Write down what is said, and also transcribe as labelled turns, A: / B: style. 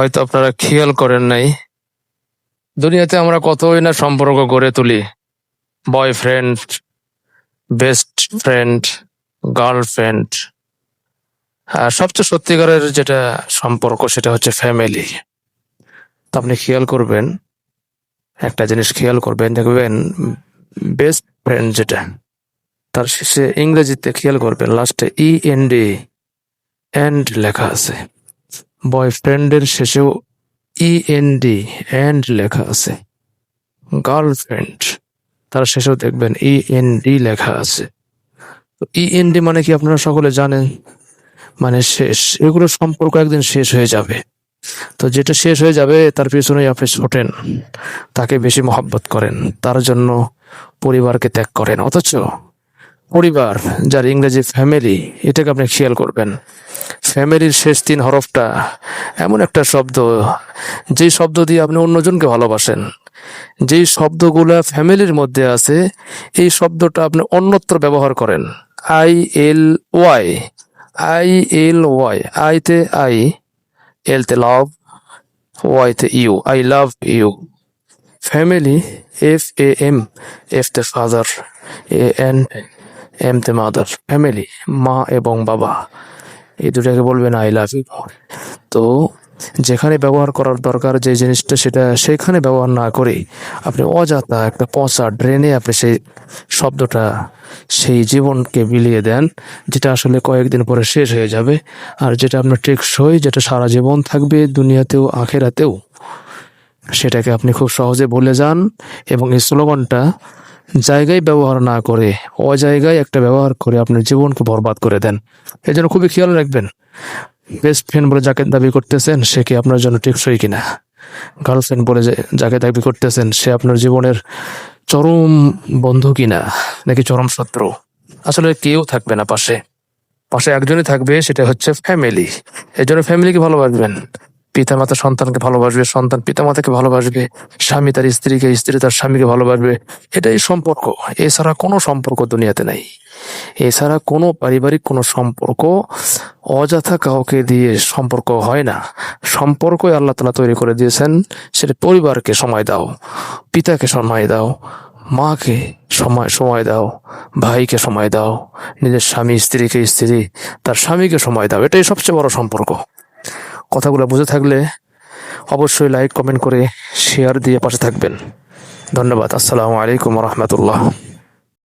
A: হয়তো আপনারা খেয়াল করেন নাই, দুনিয়াতে আমরা কতই না সম্পর্ক গড়ে তুলি। বয়ফ্রেন্ড, বেস্ট ফ্রেন্ড, গার্লফ্রেন্ড, আর সবচেয়ে সত্যিকারের যেটা সম্পর্ক সেটা হচ্ছে ফ্যামিলি। তো আপনি খেয়াল করবেন, একটা জিনিস খেয়াল করবেন, দেখবেন বেস্ট ফ্রেন্ড যেটা, তার শেষে ইংরেজিতে খেয়াল করবেন লাস্টে END এন্ড লেখা আছে। বয়ফ্রেন্ডের শেষেও END এন্ড লেখা আছে। গার্লফ্রেন্ড, তার শেষেও দেখবেন END লেখা আছে। তো END মানে কি আপনারা সকলে জানেন? মানে শেষ। এগুলো সম্পর্ক একদিন শেষ হয়ে যাবে। তো যেটা শেষ হয়ে যাবে তার পিছনেই আপনি ছোটেন, তাকে বেশি মহব্বত করেন, তার জন্য পরিবারকে ত্যাগ করেন। অথচ পরিবার, যার ইংরেজি ফ্যামিলি, এটাকে আপনি খেয়াল করবেন। ফ্যামিলির শেষ 3 হরফটা এমন একটা শব্দ, যেই শব্দ দিয়ে আপনি অন্যজনকে ভালোবাসেন, যেই শব্দগুলা ফ্যামিলির মধ্যে আছে, এই শব্দটা আপনি অন্যত্র ব্যবহার করেন। ILY, ILY, আইতে আই, এলতে লাভ, ওয়াইতে you, I love you. Family FAM, F তে ফাদার, AN, M তে মাদার। ফ্যামিলি, মা এবং বাবা, এই দুটাকে বলবেন আই লাভ ইউ। তো যেখানে ব্যবহার করার দরকার যে জিনিসটা, সেটা সেখানে ব্যবহার না করে আপনি অযথা একটা পচা ড্রেনে আপনি সেই শব্দটা, সেই জীবনকে বিলিয়ে দেন, যেটা আসলে কয়েকদিন পরে শেষ হয়ে যাবে। আর যেটা আপনার টেকসই, যেটা সারা জীবন থাকবে দুনিয়াতেও আখেরাতেও, সেটাকে আপনি খুব সহজে ভুলে যান। এবং এই স্লোগানটা জায়গায় ব্যবহার না করে অজায়গায় একটা ব্যবহার করে আপনার জীবনকে বরবাদ করে দেন। এই জন্য খুবই খেয়াল রাখবেন, বেস্ট ফ্রেন্ড বলে যাকে দাবি করতেছেন সে কি আপনার জন্য টেকসই কিনা। গার্লফ্রেন্ড বলে যাকে দাবি করতেছেন সে আপনার জীবনের চরম বন্ধু কিনা, নাকি চরম শত্রু। আসলে কেউ থাকবে না পাশে, পাশে একজনই থাকবে, সেটা হচ্ছে ফ্যামিলি। এই জন্য ফ্যামিলিকে ভালোবাসবেন। পিতামাতা সন্তানকে ভালোবাসবে, সন্তান পিতামাতাকে ভালোবাসবে, স্বামী তার স্ত্রীকে, স্ত্রী তার স্বামীকে ভালোবাসবে। এটাই সম্পর্ক। এছাড়া কোনো সম্পর্ক দুনিয়াতে নাই। এছাড়া কোনো পারিবারিক কোনো সম্পর্ক অযথা কাউকে দিয়ে সম্পর্ক হয় না। সম্পর্কই আল্লাহ তাআলা তৈরি করে দিয়েছেন। সেটা পরিবারকে সময় দাও, পিতাকে সময় দাও, মাকে সময় দাও, ভাইকে সময় দাও, নিজের স্বামী স্ত্রীকে, স্ত্রী তার স্বামীকে সময় দাও। এটাই সবচেয়ে বড় সম্পর্ক। কথাগুলো বুঝে থাকলে অবশ্যই লাইক, কমেন্ট করে শেয়ার দিয়ে পাশে থাকবেন। ধন্যবাদ। আসসালামু আলাইকুম ওয়া রাহমাতুল্লাহ।